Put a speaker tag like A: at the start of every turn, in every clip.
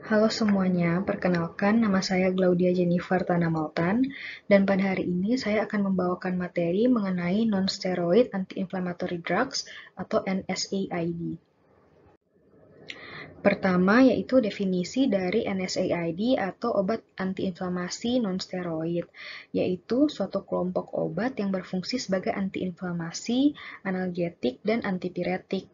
A: Halo semuanya, perkenalkan nama saya Glaudia Jennifer Tanamaltan, dan pada hari ini saya akan membawakan materi mengenai non-steroid anti-inflammatory drugs atau NSAID. Pertama yaitu definisi dari NSAID atau obat antiinflamasi non-steroid, yaitu suatu kelompok obat yang berfungsi sebagai antiinflamasi, analgetik, dan antipiretik.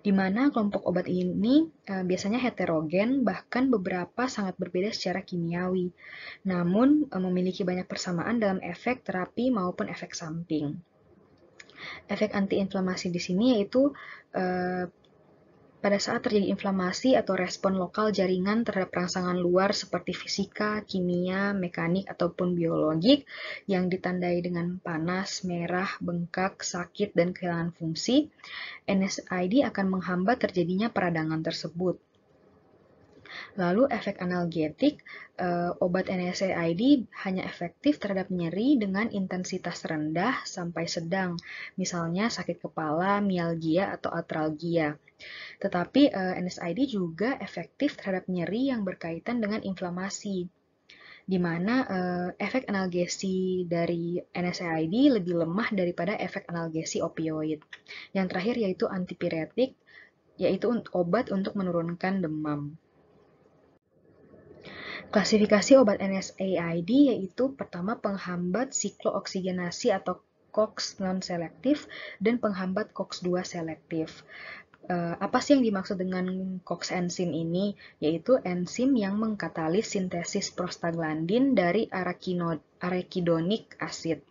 A: Di mana kelompok obat ini biasanya heterogen, bahkan beberapa sangat berbeda secara kimiawi, namun memiliki banyak persamaan dalam efek terapi maupun efek samping. Efek antiinflamasi di sini yaitu pada saat terjadi inflamasi atau respon lokal jaringan terhadap rangsangan luar seperti fisika, kimia, mekanik, ataupun biologik yang ditandai dengan panas, merah, bengkak, sakit, dan kehilangan fungsi, NSAID akan menghambat terjadinya peradangan tersebut. Lalu efek analgetik, obat NSAID hanya efektif terhadap nyeri dengan intensitas rendah sampai sedang, misalnya sakit kepala, mialgia, atau artralgia. Tetapi NSAID juga efektif terhadap nyeri yang berkaitan dengan inflamasi, di mana efek analgesi dari NSAID lebih lemah daripada efek analgesi opioid. Yang terakhir yaitu antipiretik, yaitu obat untuk menurunkan demam. Klasifikasi obat NSAID yaitu pertama penghambat siklooksigenasi atau COX non-selektif dan penghambat COX-2 selektif. Apa sih yang dimaksud dengan COX enzim ini? Yaitu enzim yang mengkatalis sintesis prostaglandin dari arachidonic acid.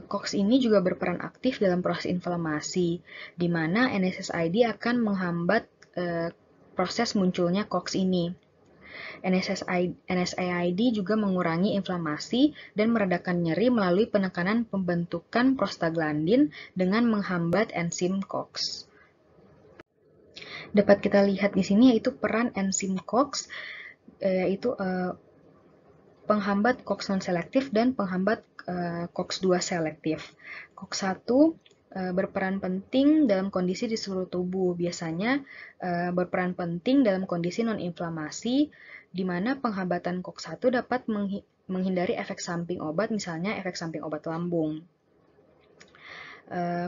A: COX ini juga berperan aktif dalam proses inflamasi, di mana NSAID akan menghambat proses munculnya COX ini. NSAID juga mengurangi inflamasi dan meredakan nyeri melalui penekanan pembentukan prostaglandin dengan menghambat enzim COX. Dapat kita lihat di sini yaitu peran enzim COX, yaitu penghambat COX non-selektif dan penghambat COX-2 selektif. COX-1 berperan penting dalam kondisi di seluruh tubuh, biasanya berperan penting dalam kondisi non-inflamasi, di mana penghambatan COX-1 dapat menghindari efek samping obat, misalnya efek samping obat lambung.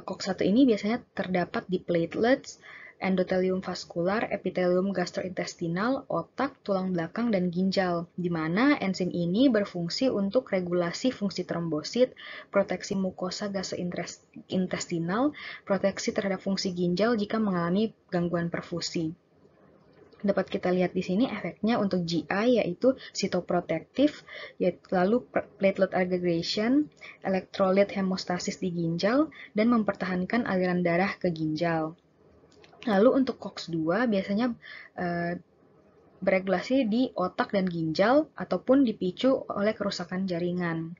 A: COX-1 ini biasanya terdapat di platelets, endotelium vaskular, epitelium gastrointestinal, otak, tulang belakang, dan ginjal, di mana enzim ini berfungsi untuk regulasi fungsi trombosit, proteksi mukosa gastrointestinal, proteksi terhadap fungsi ginjal jika mengalami gangguan perfusi. Dapat kita lihat di sini efeknya untuk GI yaitu sitoprotektif, lalu platelet aggregation, elektrolit hemostasis di ginjal, dan mempertahankan aliran darah ke ginjal. Lalu untuk COX-2 biasanya beregulasi di otak dan ginjal ataupun dipicu oleh kerusakan jaringan.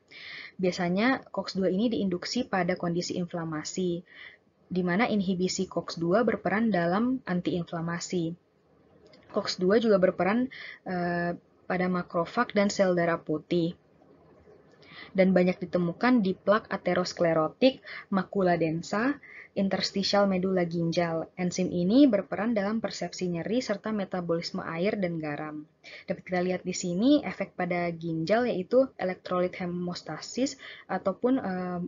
A: Biasanya COX-2 ini diinduksi pada kondisi inflamasi, di mana inhibisi COX-2 berperan dalam antiinflamasi. COX-2 juga berperan pada makrofag dan sel darah putih, dan banyak ditemukan di plak aterosklerotik, makula densa, interstitial medula ginjal. Enzim ini berperan dalam persepsi nyeri serta metabolisme air dan garam. Dapat kita lihat di sini efek pada ginjal yaitu elektrolit hemostasis ataupun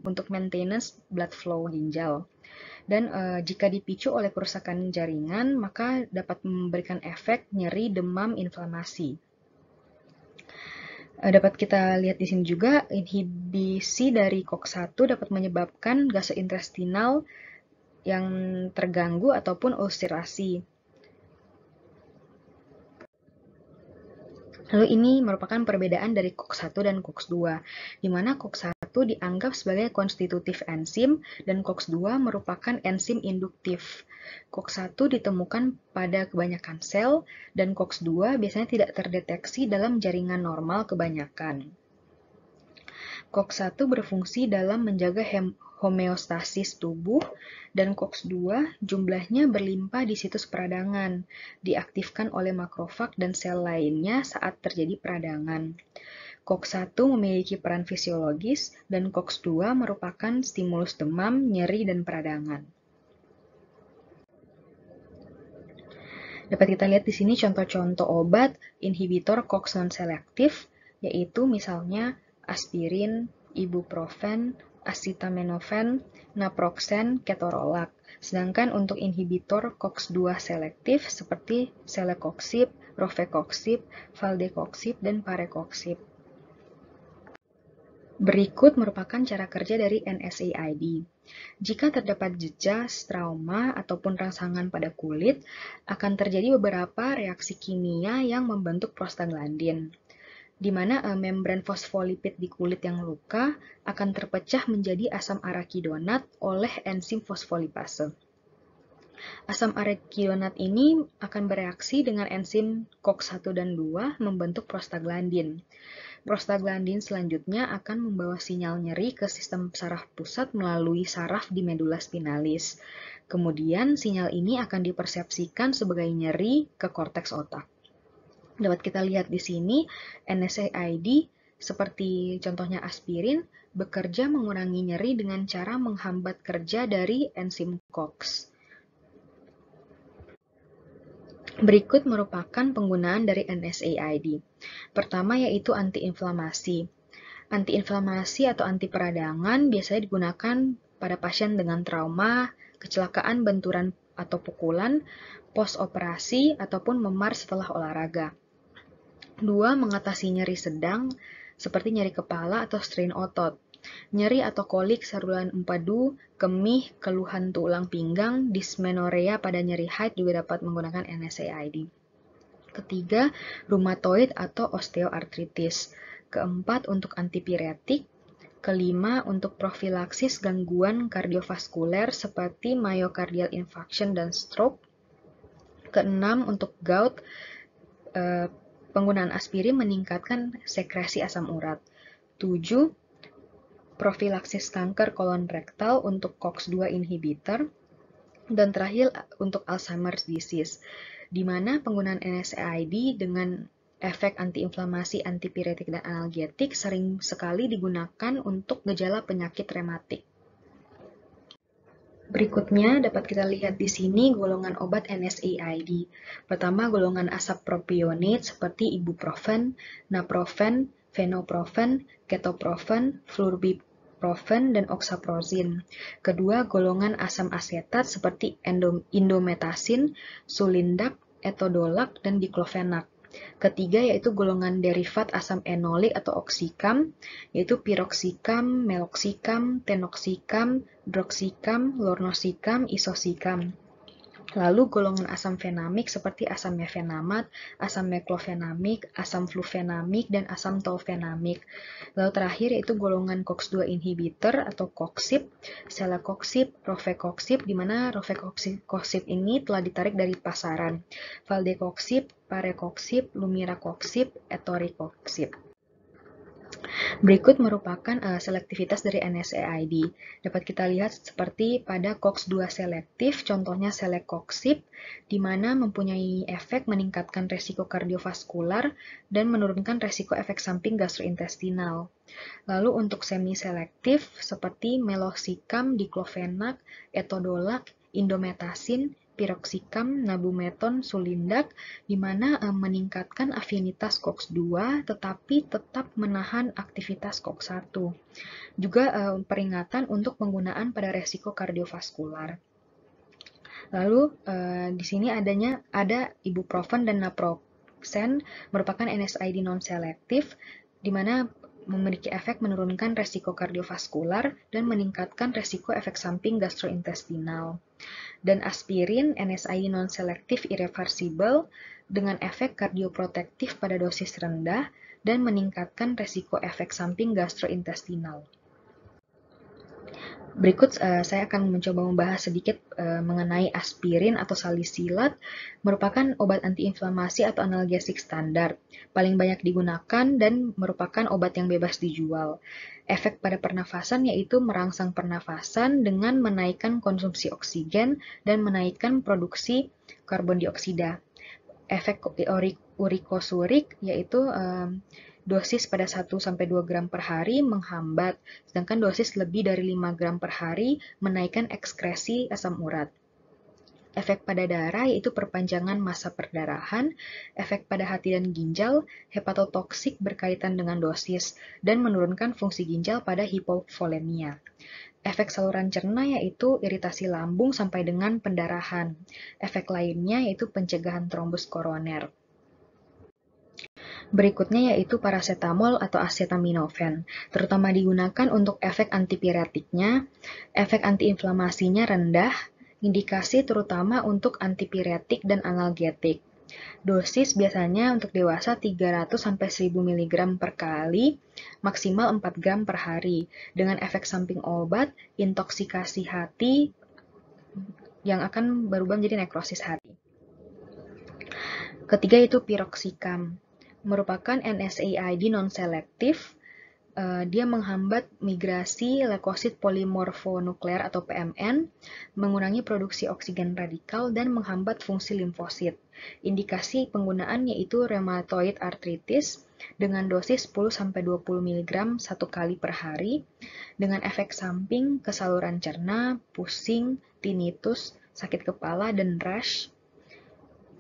A: untuk maintenance blood flow ginjal. Dan jika dipicu oleh kerusakan jaringan, maka dapat memberikan efek nyeri, demam, inflamasi. Dapat kita lihat di sini juga, inhibisi dari COX-1 dapat menyebabkan gastrointestinal yang terganggu ataupun ulcerasi. Lalu ini merupakan perbedaan dari COX-1 dan COX-2, di mana COX-1 dianggap sebagai konstitutif enzim dan COX-2 merupakan enzim induktif. COX-1 ditemukan pada kebanyakan sel dan COX-2 biasanya tidak terdeteksi dalam jaringan normal kebanyakan. COX-1 berfungsi dalam menjaga homeostasis tubuh, dan COX-2 jumlahnya berlimpah di situs peradangan, diaktifkan oleh makrofag dan sel lainnya saat terjadi peradangan. COX-1 memiliki peran fisiologis, dan COX-2 merupakan stimulus demam, nyeri, dan peradangan. Dapat kita lihat di sini contoh-contoh obat inhibitor COX non-selektif, yaitu misalnya aspirin, ibuprofen, acetaminophen, naproxen, ketorolac. Sedangkan untuk inhibitor COX-2 selektif seperti celecoxib, rofecoxib, valdecoxib, dan parecoxib. Berikut merupakan cara kerja dari NSAID. Jika terdapat jejas, trauma, ataupun rangsangan pada kulit, akan terjadi beberapa reaksi kimia yang membentuk prostaglandin, di mana membran fosfolipid di kulit yang luka akan terpecah menjadi asam arakidonat oleh enzim fosfolipase. Asam arakidonat ini akan bereaksi dengan enzim COX-1 dan 2 membentuk prostaglandin. Prostaglandin selanjutnya akan membawa sinyal nyeri ke sistem saraf pusat melalui saraf di medula spinalis. Kemudian sinyal ini akan dipersepsikan sebagai nyeri ke korteks otak. Dapat kita lihat di sini, NSAID seperti contohnya aspirin bekerja mengurangi nyeri dengan cara menghambat kerja dari enzim COX. Berikut merupakan penggunaan dari NSAID. Pertama yaitu antiinflamasi. Antiinflamasi atau anti peradangan biasanya digunakan pada pasien dengan trauma, kecelakaan benturan atau pukulan, post-operasi, ataupun memar setelah olahraga. 2. Mengatasi nyeri sedang, seperti nyeri kepala atau strain otot. Nyeri atau kolik saluran empedu, kemih, keluhan tulang pinggang, dysmenorrhea pada nyeri haid juga dapat menggunakan NSAID. Ketiga, rheumatoid atau osteoartritis. Keempat, untuk antipiretik. Kelima, untuk profilaksis gangguan kardiovaskuler seperti myocardial infarction dan stroke. Keenam, untuk gout, penggunaan aspirin meningkatkan sekresi asam urat. 7. Profilaksis kanker kolon rektal untuk COX-2 inhibitor. Dan terakhir untuk Alzheimer's disease, di mana penggunaan NSAID dengan efek antiinflamasi, antipiretik, dan analgetik sering sekali digunakan untuk gejala penyakit rematik. Berikutnya dapat kita lihat di sini golongan obat NSAID. Pertama, golongan asap propionate seperti ibuprofen, naprofen, fenoprofen, ketoprofen, flurbiprofen, dan oxaprozin. Kedua, golongan asam asetat seperti indometasin, sulindac, etodolac, dan diklofenak. Ketiga yaitu golongan derivat asam enolik atau oksikam, yaitu piroxicam, meloxicam, tenoxicam, droxicam, lornoxicam, isoxicam. Lalu golongan asam fenamik seperti asam mefenamat, asam meklofenamik, asam flufenamik, dan asam tolfenamik. Lalu terakhir yaitu golongan COX-2 inhibitor atau COXIB, celecoxib, rofecoxib, di mana rofecoxib ini telah ditarik dari pasaran, valdecoxib, parecoxib, lumiracoxib, etoricoxib. Berikut merupakan selektivitas dari NSAID. Dapat kita lihat seperti pada COX-2 selektif, contohnya celecoxib, di mana mempunyai efek meningkatkan resiko kardiovaskular dan menurunkan resiko efek samping gastrointestinal. Lalu untuk semi-selektif seperti meloxicam, diklofenak, etodolac, indometasin, piroxicam, nabumeton, sulindac, di mana meningkatkan afinitas COX-2 tetapi tetap menahan aktivitas COX-1. Juga peringatan untuk penggunaan pada resiko kardiovaskular. Lalu di sini ada ibuprofen dan naproxen merupakan NSAID non-selektif, di mana memiliki efek menurunkan resiko kardiovaskular dan meningkatkan resiko efek samping gastrointestinal. Dan aspirin NSAID non-selektif irreversible dengan efek kardioprotektif pada dosis rendah dan meningkatkan resiko efek samping gastrointestinal. Berikut saya akan mencoba membahas sedikit mengenai aspirin atau salisilat, merupakan obat antiinflamasi atau analgesik standar, paling banyak digunakan dan merupakan obat yang bebas dijual. Efek pada pernafasan yaitu merangsang pernafasan dengan menaikkan konsumsi oksigen dan menaikkan produksi karbon dioksida. Efek urikosurik yaitu dosis pada 1-2 gram per hari menghambat, sedangkan dosis lebih dari 5 gram per hari menaikkan ekskresi asam urat. Efek pada darah yaitu perpanjangan masa perdarahan, efek pada hati dan ginjal, hepatotoksik berkaitan dengan dosis, dan menurunkan fungsi ginjal pada hipovolemia. Efek saluran cerna yaitu iritasi lambung sampai dengan pendarahan. Efek lainnya yaitu pencegahan trombus koroner. Berikutnya yaitu paracetamol atau acetaminophen, terutama digunakan untuk efek antipiretiknya, efek antiinflamasinya rendah, indikasi terutama untuk antipiretik dan analgetik. Dosis biasanya untuk dewasa 300-1000 mg per kali, maksimal 4 gram per hari, dengan efek samping obat, intoksikasi hati, yang akan berubah menjadi nekrosis hati. Ketiga itu piroxicam, merupakan NSAID non-selektif. Dia menghambat migrasi leukosit polimorfonuklear atau PMN, mengurangi produksi oksigen radikal, dan menghambat fungsi limfosit. Indikasi penggunaan yaitu rheumatoid arthritis dengan dosis 10-20 mg 1 kali per hari, dengan efek samping ke saluran cerna, pusing, tinnitus, sakit kepala, dan rash.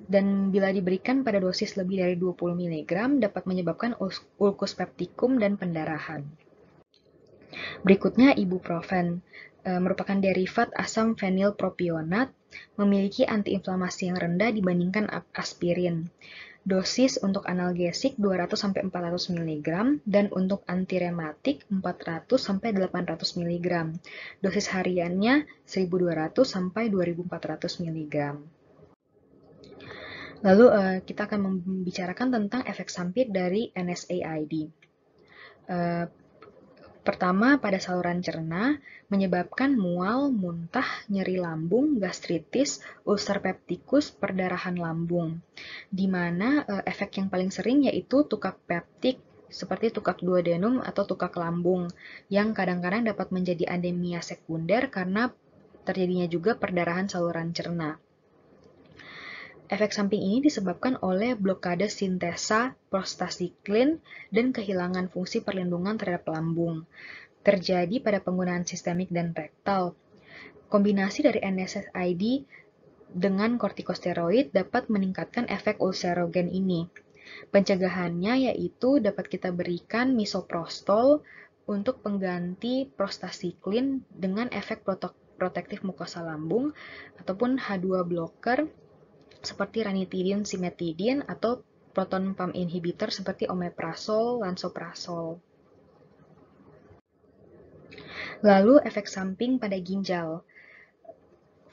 A: Dan bila diberikan pada dosis lebih dari 20 mg dapat menyebabkan ulkus peptikum dan pendarahan. Berikutnya ibuprofen, merupakan derivat asam fenilpropionat, memiliki antiinflamasi yang rendah dibandingkan aspirin. Dosis untuk analgesik 200-400 mg dan untuk antirematik 400-800 mg. Dosis hariannya 1200-2400 mg. Lalu kita akan membicarakan tentang efek samping dari NSAID. Pertama, pada saluran cerna, menyebabkan mual, muntah, nyeri lambung, gastritis, ulcer peptikus, perdarahan lambung. Di mana efek yang paling sering yaitu tukak peptik, seperti tukak duodenum atau tukak lambung, yang kadang-kadang dapat menjadi anemia sekunder karena terjadinya juga perdarahan saluran cerna. Efek samping ini disebabkan oleh blokade sintesa prostacyclin dan kehilangan fungsi perlindungan terhadap lambung. Terjadi pada penggunaan sistemik dan rektal. Kombinasi dari NSAID dengan kortikosteroid dapat meningkatkan efek ulcerogen ini. Pencegahannya yaitu dapat kita berikan misoprostol untuk pengganti prostacyclin dengan efek protektif mukosa lambung ataupun H2 blocker seperti ranitidin, simetidin, atau proton pump inhibitor seperti omeprazol, lansoprazol. Lalu efek samping pada ginjal.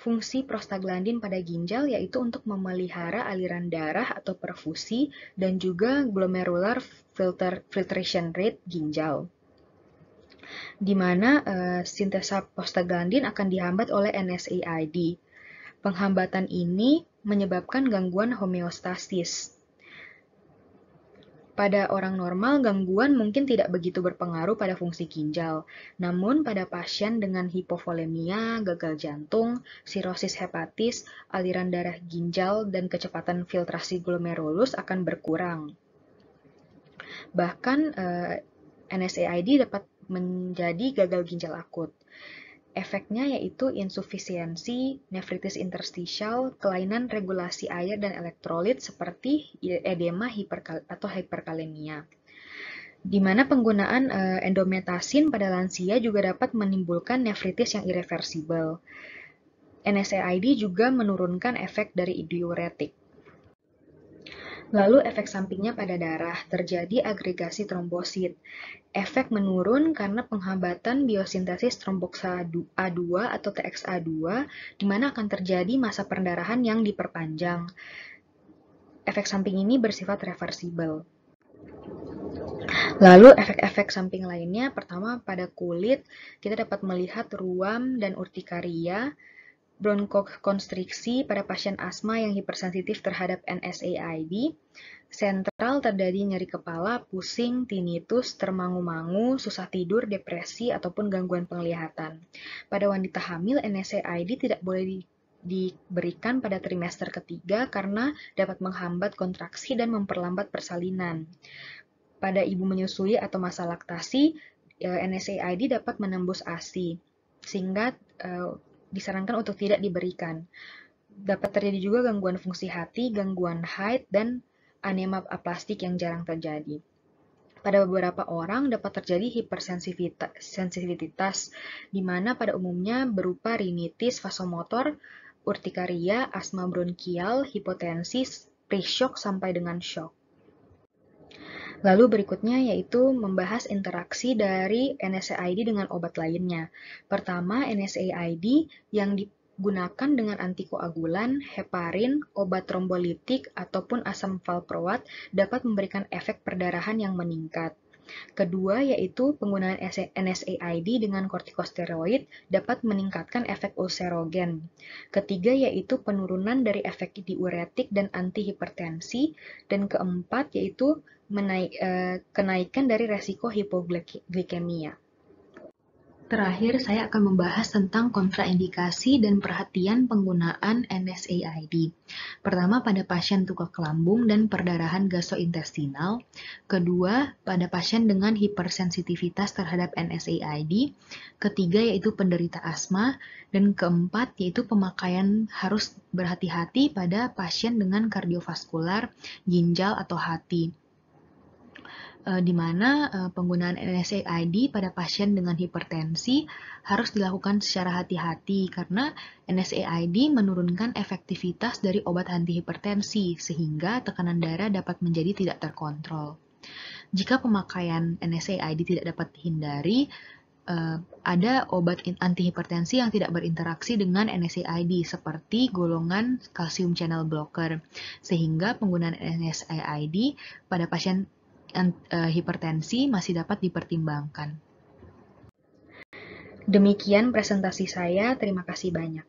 A: Fungsi prostaglandin pada ginjal yaitu untuk memelihara aliran darah atau perfusi dan juga glomerular filtration rate ginjal. Di mana sintesa prostaglandin akan dihambat oleh NSAID. Penghambatan ini menyebabkan gangguan homeostasis. Pada orang normal, gangguan mungkin tidak begitu berpengaruh pada fungsi ginjal. Namun pada pasien dengan hipovolemia, gagal jantung, sirosis hepatis, aliran darah ginjal, dan kecepatan filtrasi glomerulus akan berkurang. Bahkan NSAID dapat menjadi gagal ginjal akut. Efeknya yaitu insufisiensi, nefritis interstisial, kelainan regulasi air dan elektrolit seperti edema atau hiperkalemia. Di mana penggunaan endometasin pada lansia juga dapat menimbulkan nefritis yang irreversibel. NSAID juga menurunkan efek dari diuretik. Lalu efek sampingnya pada darah, terjadi agregasi trombosit. Efek menurun karena penghambatan biosintesis tromboksa A2 atau TXA2, di mana akan terjadi masa perdarahan yang diperpanjang. Efek samping ini bersifat reversibel. Lalu efek-efek samping lainnya, pertama pada kulit, kita dapat melihat ruam dan urtikaria, bronkokonstriksi pada pasien asma yang hipersensitif terhadap NSAID, sentral terjadi nyeri kepala, pusing, tinnitus, termangu-mangu, susah tidur, depresi, ataupun gangguan penglihatan. Pada wanita hamil, NSAID tidak boleh diberikan pada trimester ketiga karena dapat menghambat kontraksi dan memperlambat persalinan. Pada ibu menyusui atau masa laktasi, NSAID dapat menembus ASI, sehingga disarankan untuk tidak diberikan. Dapat terjadi juga gangguan fungsi hati, gangguan haid, dan anema aplastik yang jarang terjadi. Pada beberapa orang dapat terjadi hipersensitivitas, di mana pada umumnya berupa rinitis vasomotor, urtikaria, asma bronkial, hipotensi, pre-shock sampai dengan shock. Lalu berikutnya yaitu membahas interaksi dari NSAID dengan obat lainnya. Pertama, NSAID yang digunakan dengan antikoagulan, heparin, obat trombolitik, ataupun asam valproat dapat memberikan efek perdarahan yang meningkat. Kedua, yaitu penggunaan NSAID dengan kortikosteroid dapat meningkatkan efek ulcerogen. Ketiga, yaitu penurunan dari efek diuretik dan antihipertensi. Dan keempat, yaitu kenaikan dari resiko hipoglikemia. Terakhir, saya akan membahas tentang kontraindikasi dan perhatian penggunaan NSAID. Pertama, pada pasien tukak lambung dan perdarahan gastrointestinal. Kedua, pada pasien dengan hipersensitivitas terhadap NSAID. Ketiga, yaitu penderita asma. Dan keempat, yaitu pemakaian harus berhati-hati pada pasien dengan kardiovaskular, ginjal, atau hati. Di mana penggunaan NSAID pada pasien dengan hipertensi harus dilakukan secara hati-hati karena NSAID menurunkan efektivitas dari obat antihipertensi sehingga tekanan darah dapat menjadi tidak terkontrol. Jika pemakaian NSAID tidak dapat dihindari, ada obat antihipertensi yang tidak berinteraksi dengan NSAID seperti golongan kalsium channel blocker, sehingga penggunaan NSAID pada pasien hipertensi masih dapat dipertimbangkan. Demikian presentasi saya, terima kasih banyak.